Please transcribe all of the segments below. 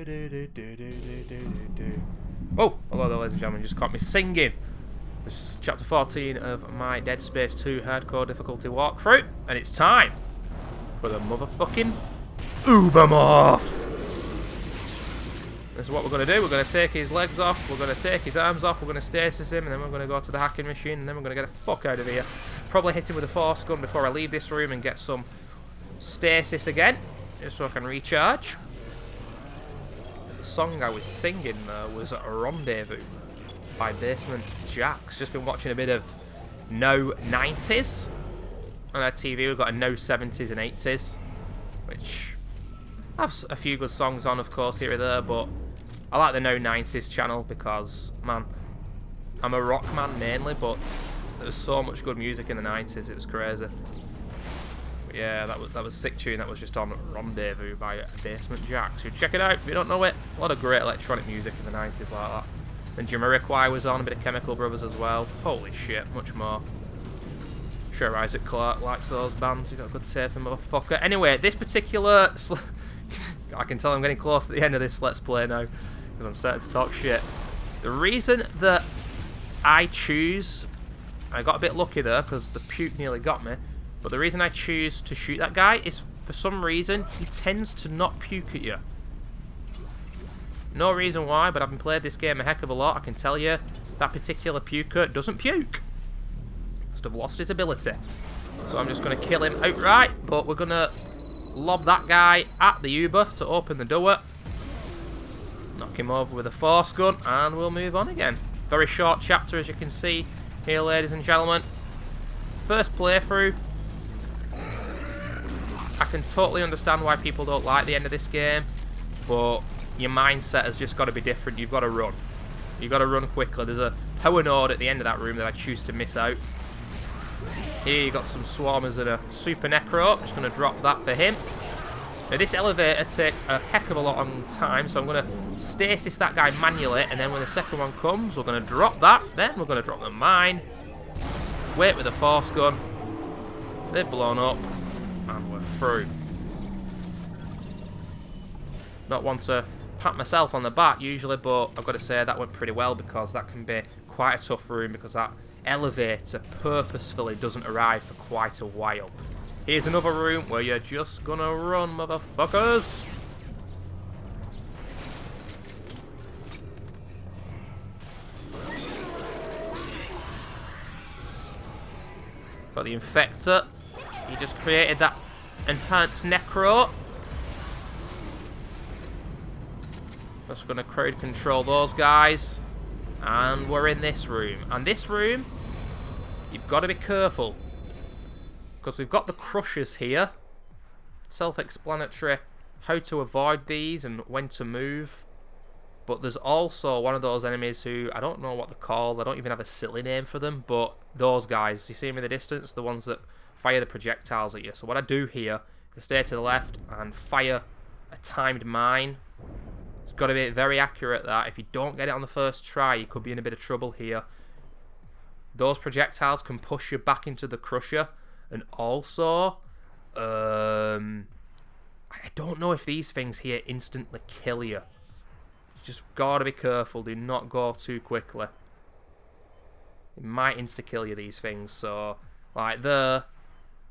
Oh, hello there, ladies and gentlemen. Just caught me singing. This is chapter 14 of my Dead Space 2 hardcore difficulty walkthrough, and it's time for the motherfucking UBERMORPH. This is what we're going to do. We're going to take his legs off, we're going to take his arms off, we're going to stasis him, and then we're going to go to the hacking machine, and then we're going to get the fuck out of here. Probably hit him with a force gun before I leave this room and get some stasis again, just so I can recharge. The song I was singing there was Rendezvous by Basement Jaxx. Just been watching a bit of No 90s on our TV. We've got a No 70s and 80s, which has a few good songs on, of course, here or there, but I like the No 90s channel because, man, I'm a rock man mainly, but there was so much good music in the 90s, it was crazy. But yeah, that was a sick tune. That was just on Rendezvous by Basement Jaxx. So check it out if you don't know it. A lot of great electronic music in the 90s like that. And Jamiroquai was on, a bit of Chemical Brothers as well. Holy shit, much more. Sure, Isaac Clarke likes those bands. He got a good taste, motherfucker. Anyway, this particular... I can tell I'm getting close to the end of this Let's Play now, because I'm starting to talk shit. The reason that I choose... I got a bit lucky there, because the puke nearly got me. But the reason I choose to shoot that guy is, for some reason, he tends to not puke at you. No reason why, but I've played this game a heck of a lot. I can tell you that particular puker doesn't puke. Must have lost his ability. So I'm just going to kill him outright, but we're going to lob that guy at the Uber to open the door. Knock him over with a force gun, and we'll move on again. Very short chapter, as you can see here, ladies and gentlemen. First playthrough. I can totally understand why people don't like the end of this game, but your mindset has just got to be different. You've got to run. You've got to run quickly. There's a power node at the end of that room that I choose to miss out. Here you got some swarmers and a super necro. I'm just going to drop that for him. Now this elevator takes a heck of a long time, so I'm going to stasis that guy manually, and then when the second one comes, we're going to drop that. Then we're going to drop the mine. Wait with the force gun. They've blown up, and we're through. Not want to pat myself on the back usually, but I've got to say that went pretty well, because that can be quite a tough room, because that elevator purposefully doesn't arrive for quite a while. Here's another room where you're just gonna run, motherfuckers. Got the infector. He just created that enhanced necro. Just gonna crowd control those guys. And we're in this room. And this room, you've got to be careful, because we've got the crushers here. Self-explanatory how to avoid these and when to move. But there's also one of those enemies who, I don't know what they're called. I don't even have a silly name for them. But those guys, you see them in the distance? The ones that fire the projectiles at you. So what I do here is stay to the left and fire a timed mine. Got to be very accurate, that. If you don't get it on the first try, you could be in a bit of trouble here. Those projectiles can push you back into the crusher. And also, I don't know if these things here instantly kill you. You just got to be careful. Do not go too quickly. It might insta-kill you, these things. So, like there,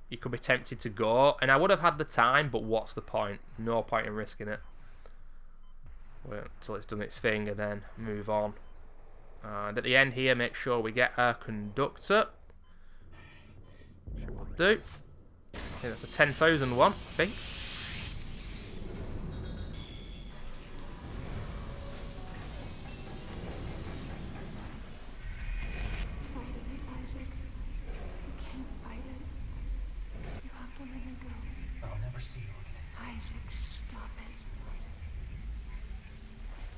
you could be tempted to go. And I would have had the time, but what's the point? No point in risking it. Wait until it's done its thing and then move on. And at the end here, make sure we get our conductor. Which we'll do. Okay, that's a 10,000 one, I think. Fight it, Isaac. You can't fight it. You have to let it go. I'll never see you again. Isaac, stop it.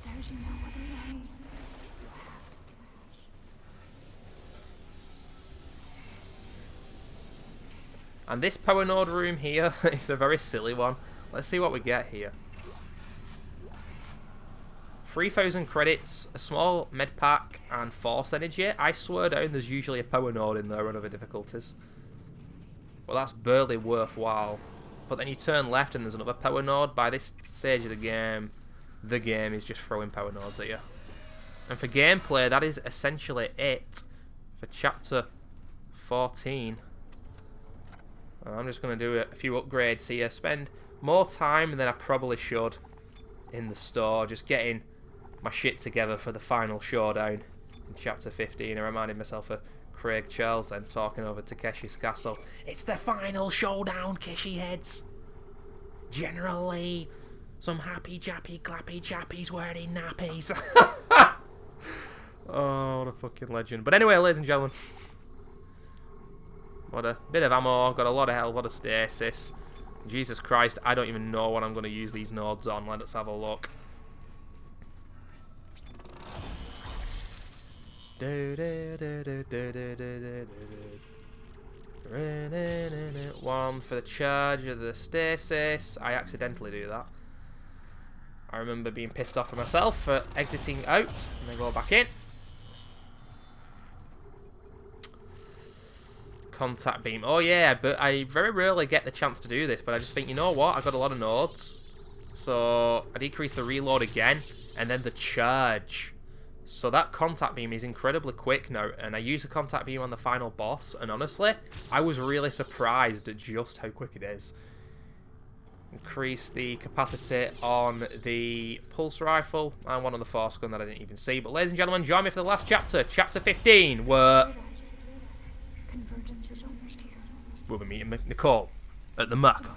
There's no other way. You have to do this. And this power node room here is a very silly one. Let's see what we get here. 3,000 credits, a small med pack, and force energy. I swear down there's usually a power node in there on other difficulties. Well, that's barely worthwhile. But then you turn left and there's another power node. By this stage of the game, the game is just throwing power nodes at you. And for gameplay, that is essentially it for chapter 14. I'm just going to do a few upgrades here. Spend more time than I probably should in the store, just getting my shit together for the final showdown in chapter 15. I reminded myself of Craig Charles then talking over Takeshi's castle. It's the final showdown, Kishi heads. Generally, some happy jappy clappy chappies wearing nappies. Oh, what a fucking legend. But anyway, ladies and gentlemen, what a bit of ammo, got a lot of health, a lot of stasis. Jesus Christ, I don't even know what I'm going to use these nodes on. Let's have a look. One for the charge of the stasis. I accidentally do that. I remember being pissed off at myself for exiting out and then go back in. Contact beam. Oh yeah, but I very rarely get the chance to do this, but I just think, you know what, I got a lot of nodes, so I decrease the reload again and then the charge. So that contact beam is incredibly quick now, and I use the contact beam on the final boss, and honestly I was really surprised at just how quick it is. Increase the capacity on the pulse rifle and one on the force gun that I didn't even see. But ladies and gentlemen, join me for the last chapter, chapter 15, where Convergence is almost here. we'll be meeting Nicole at the marker.